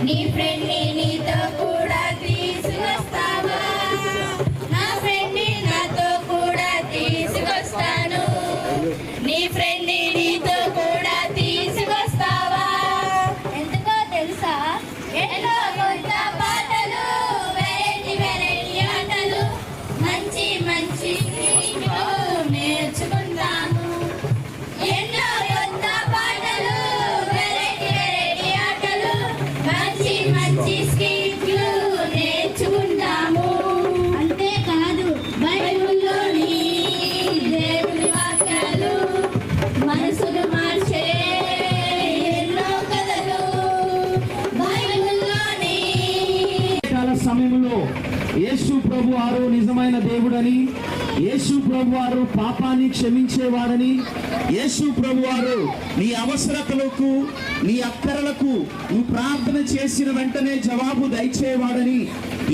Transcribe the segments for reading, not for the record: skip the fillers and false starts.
నీ ఫ్రెండ్ నీతో కూడా తీసుకొస్తావా? నా ఫ్రెండ్ నాతో కూడా తీసుకొస్తాను. నీ ఫ్రెండ్ నీతో కూడా తీసుకొస్తావా? ఎందుకో తెలుసా? ఎన్నో కొత్త పాటలు, వెరైటీ వెరైటీ ఆటలు, మంచి మంచి నేర్చుకుంటాము. ఎన్నో కొత్త పాటలు, వెరైటీ వెరైటీ ఆటలు, మంచి మంచి స్కిట్లు నేర్చుకుంటాము. అంతేకాదు బైబిల్లోని దేవుని వాక్యాలు, మనసును మార్చే ఎన్నో కథలు బైబిల్లోని. కాల సమయంలో యేసు ప్రభువారు నిజమైన దేవుడని, యేసు ప్రభువారు పాపాన్ని క్షమించేవాడని, యేసు ప్రభువారు నీ అవసరతలకు, నీ అక్కరలకు నువ్వు ప్రార్థన చేసిన వెంటనే జవాబు దయచేవాడని,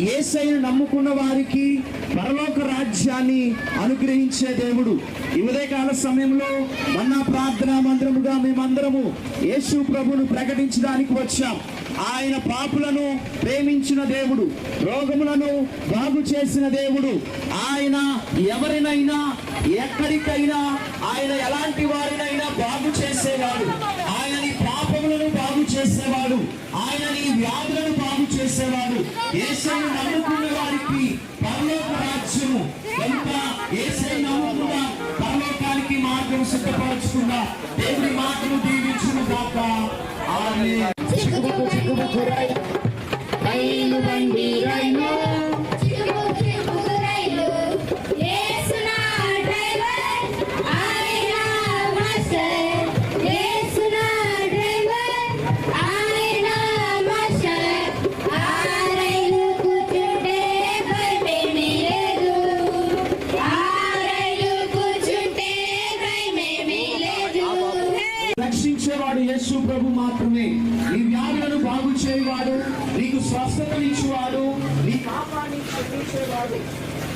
యేసయ్యను నమ్ముకున్న వారికి పరలోక రాజ్యాన్ని అనుగ్రహించే దేవుడు. ఈ ఉదయకాల సమయంలో మన్నా ప్రార్థనా మందిరముగా మేమందరము యేసు ప్రభును ప్రకటించడానికి వచ్చాం. ఆయన పాపులను ప్రేమించిన దేవుడు, రోగములను బాగు చేసిన దేవుడు. ఆయన ఎవరినైనా ఎక్కడికైనా ఆయన ఎలాంటి వారినైనా బాగు చేసేవాడు. ఆయన నీ పాపములను బాగు చేసేవాడు. ఆయన నీ వ్యాధులను బాగు చేసేవాడు. యేసయ్యను నమ్ముకున్న వారికి పరలోక రాజ్యము. కనుక యేసయ్యను నమ్ముకున్న పరలోకానికి మార్గం సిద్ధపరచుకున్న దేవుని మాటను దీవించును గాక. ఆమేన్. చిక్కుబుక్కు రైలు బండి రైలు, చిక్కుబుక్కు రైలు, యేసు నా డ్రైవర్, ఆయన మాస్టర్. యేసు నా డ్రైవర్, ఆయన మాస్టర్. ఆ రైలు కూర్చుంటే భయమేమీ లేదు. ఆ రైలు కూర్చుంటే భయమేమీ లేదు. రక్షించేవాడు యేసు ప్రభు మాత్రమే. నీ వ్యాధులను బాగు చేయవాడు, నీకు స్వస్థతనిచ్చేవాడు, నీ పాపాన్ని క్షమించేవాడు,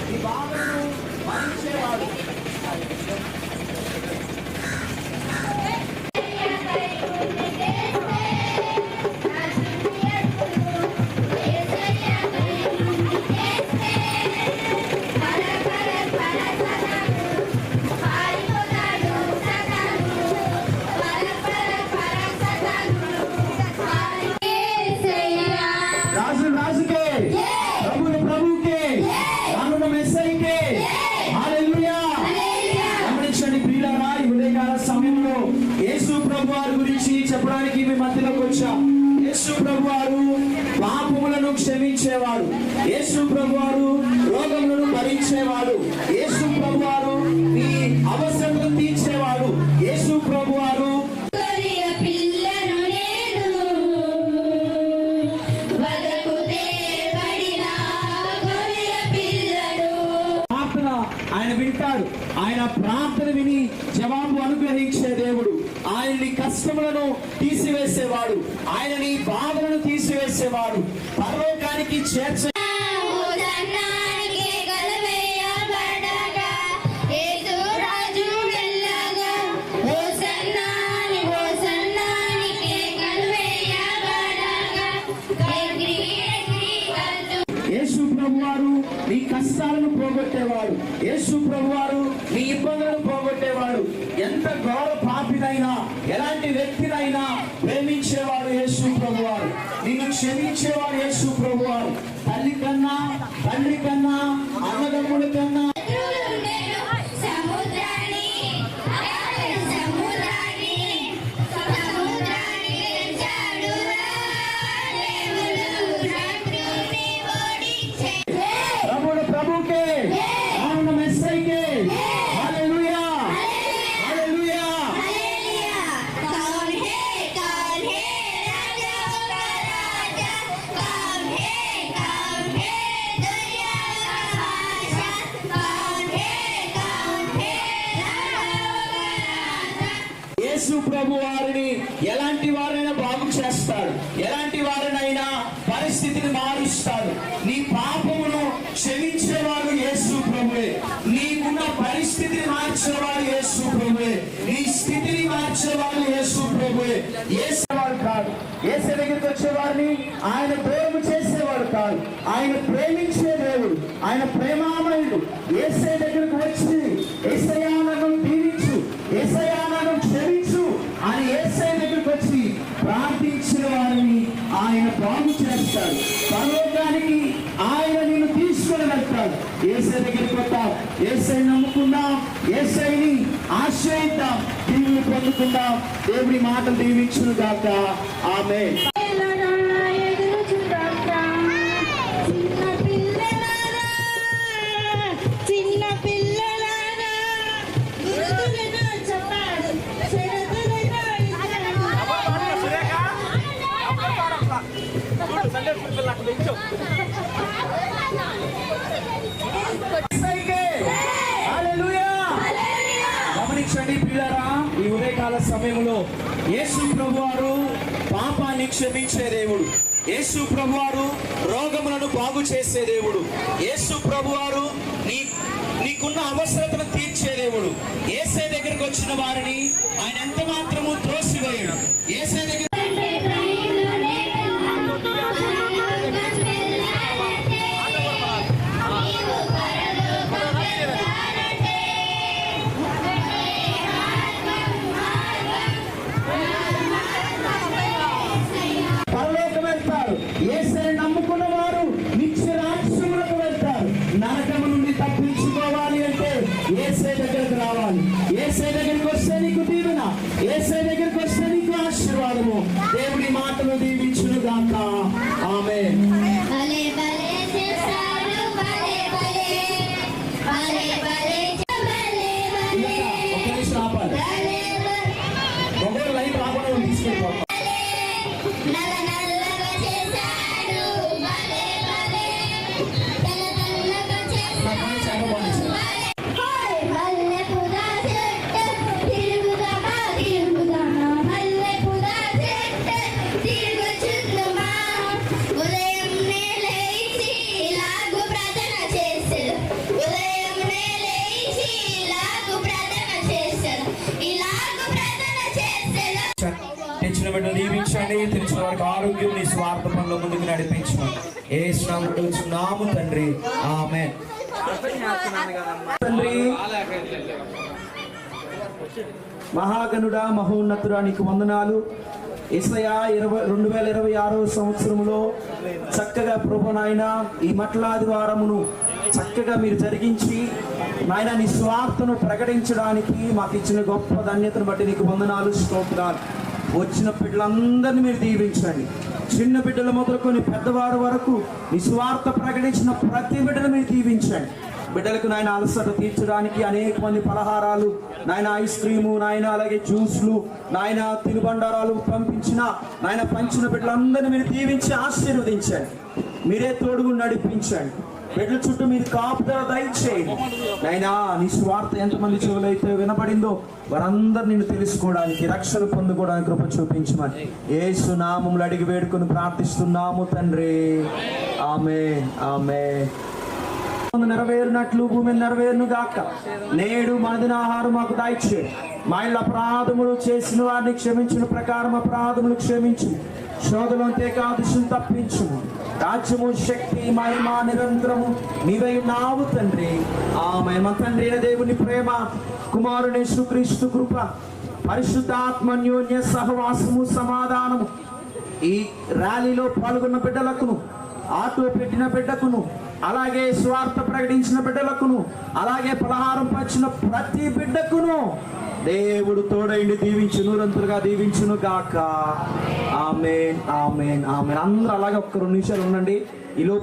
నీ బాధలను భరించేవాడు. యేసు ప్రభు వారి గురించి చెప్పడానికి మీ మధ్యలోకి వచ్చాం. యేసు ప్రభు వారు పాపములను క్షమించేవాడు. యేసు ప్రభు వారు రోగములను భరించేవాడు. యేసు ప్రభు వారు నీ అవసరతను తీర్చేవాడు. యేసు ప్రభు వారు ఆయన వింటాడు. ఆయన ప్రార్థన విని జవాబు అనుగ్రహించే దేవుడు. ఆయన నీ కష్టములను తీసివేసేవాడు. ఆయన నీ బాధలను తీసివేసేవాడు. పరలోకానికి చేర్చే యేసు ప్రభువారు నీ కష్టాలను పోగొట్టేవాడు. యేసు ప్రభువారు నీ ఇబ్బందులను పోగొట్టేవాడు. ఎంత ఘోర పాపినైనా, ఎలాంటి వ్యక్తినైనా ప్రేమించేవాడు యేసు ప్రభువారు. నిన్ను క్షమించేవాడు యేసు ప్రభువారు. తల్లి కన్నా, తండ్రి కన్నా, అన్నదమ్ముల కన్నా యేసు ప్రభు వారిని ఎలాంటి వారైనా బాగు చేస్తాడు. ఎలాంటి వారినైనా పరిస్థితిని మారుస్తాడు. నీ పాపమును క్షమించేవాడు యేసు ప్రభువే. నీకున్న పరిస్థితిని మార్చేవాడు యేసు ప్రభువే. నీ స్థితిని మార్చేవాడు యేసు ప్రభువే. యేసు కాదు. యేసయ్య దగ్గరికి వచ్చే వారిని ఆయన దూరం చేసేవాడు కాదు. ఆయన ప్రేమించే దేవుడు, ఆయన ప్రేమామయుడు. యేసయ్య దగ్గరికి వచ్చి యేసయ్యా నన్ను దీవించు, యేసయ్యా నన్ను క్షమించు అని యేసయ్య దగ్గరికి వచ్చి ప్రార్థించిన వారిని ఆయన బాగు చేస్తాడు. పరలోకానికి ఆయన నిన్ను తీసుకొని వెళ్తాడు. యేసయ్య దగ్గరికి వద్దాం, యేసయ్య నమ్ముకుందాం, యేసయ్యని ఆశ్రయిద్దాం, దీవుని పొందుకుందాం. దేవుని మాటలు దీవించును గాక. ఆమేన్. ఎదురు చూడక చిన్న పిల్లలారా, చిన్న పిల్లలారా, గురుతులను చెప్పాడు, షరతులను ఇచ్చాడు. హల్లెలూయా. గమనించండి ప్రియులారా, ఈ ఉదయకాల సమయంలో యేసు ప్రభువారు పాపాన్ని క్షమించే దేవుడు, యేసు ప్రభువారు రోగములను బాగు చేసే దేవుడు, యేసు ప్రభువారు నీకున్న అవసరతను తీర్చే దేవుడు. యేసయ్య దగ్గరికి వచ్చిన వారిని ఆయన ఎంత మాత్రము త్రోసివేయడు. యేసయ్య దగ్గర పరలోకం వెళ్తారు. యేసయ్యను నమ్ముకున్న వారు నిత్య రాజ్యములకు వెళ్తారు. నరకము నుండి తప్పించుకోవాలి అంటే యేసయ్య దగ్గరికి రావాలి. యేసయ్య దగ్గరికి వస్తే నీకు దీవెన, యేసయ్య దగ్గరికి వస్తే నీకు ఆశీర్వాదము. దేవుడి మాటలు దీవించును గాక. ఆమేన్. భలే భలే చేశారు, భలే భలే, భలే భలే, భలే భలే, ఒక్క నిమిషం ఆపాలి. భలే భలే, ఒకవేళ లైట్ రాకుండా తీసుకెళ్ళిపోతాం. నల్ల నల్లగా చేశాడు, భలే భలే, తెల్ల తెల్లగా చేశాడు, భలే మల్లె పుదా చెట్టు తిరుగుదామా, తిరుగుదామా, మల్లె పుదా చెట్టు తిరుగుచుద్దామా. ఉదయంనే లేచి ఇలాగు ప్రార్థన చేశాడు, ఉదయంనే లేచి ఇలాగు ప్రార్థన చేశాడు, ఇలాగు ప్రార్థన చేశాడు. తెచ్చిన బిడ్డ దీవించండి, తెచ్చిన వారికి ఆరోగ్యం నీ స్వార్థ పనుల ముందుకు నడిపించండి. ఏ నాము తండ్రి. ఆమేన్. తండ్రి మహాగణుడా, మహోన్నతుడా, నీకు వందనాలు. యేసయ్యా 2026 సంవత్సరంలో చక్కగా ప్రభు నాయన ఈ మట్లాది వారమును చక్కగా మీరు జరిగించి నాయన నీ స్వార్థను ప్రకటించడానికి మాకు ఇచ్చిన గొప్ప ధన్యతను బట్టి నీకు వందనాలు, స్తోత్రాలు. వచ్చిన బిడ్డలందరినీ మీరు దీవించండి. చిన్న బిడ్డలు మొదలుకొని పెద్దవారు వరకు నీ స్వార్థ ప్రకటించిన ప్రతి బిడ్డను మీరు దీవించండి. బిడ్డలకు నాయన అలసట తీర్చడానికి అనేక మంది పలహారాలు నాయన, ఐస్ క్రీము నాయన, అలాగే జ్యూస్లు నాయన, తినుబండారాలు పంపించిన నాయన పంచిన బిడ్డలందరినీ మీరు దీవించి ఆశీర్వదించండి. మీరే తోడుగు నడిపించండి. బిడ్డల చుట్టూ మీరు కాపుదల దయచేయండి. నాయనా నీ స్వార్థ ఎంతమంది చెవులైతే వినపడిందో వారందరూ నిన్ను తెలుసుకోవడానికి, రక్షణ పొందుకోవడానికి కృప చూపించమని యేసు నామములో అడిగి వేడుకొని ప్రార్థిస్తున్నాము తండ్రి. ఆమేన్. ఆమేన్. నెరవేరినట్లు భూమి నెరవేరును గాక. నేడు మనదిన ఆహారం మాకు దయచేయండి. మా ఇళ్ళ అపరాధములు చేసిన వారిని క్షమించిన ప్రకారం అపరాధములు క్షమించు. శోధనంతే కాదుషం తప్పించు. రాజ్యము, శక్తి, మహిమ నిరంతరము నీవై ఉన్నావు తండ్రి. ఆమేన్. మా తండ్రి అయిన దేవుని ప్రేమ, కుమారుని యేసుక్రీస్తు కృప, పరిశుద్ధాత్మ అన్యోన్య సహవాసము, సమాధానము ఈ ర్యాలీలో పాల్గొన్న బిడ్డలకును, ఆటో పెట్టిన బిడ్డకును, అలాగే స్వార్థ ప్రకటించిన బిడ్డలకును, అలాగే పలహారం పంచిన ప్రతి బిడ్డకును దేవుడు తోడైండి దీవించు, నూరంతులుగా దీవించును గాక. ఆమేన్. ఆమేన్. ఆమేన్. అందరూ అలాగే ఒక్క 2 నిమిషాలు ఉండండి. ఈలో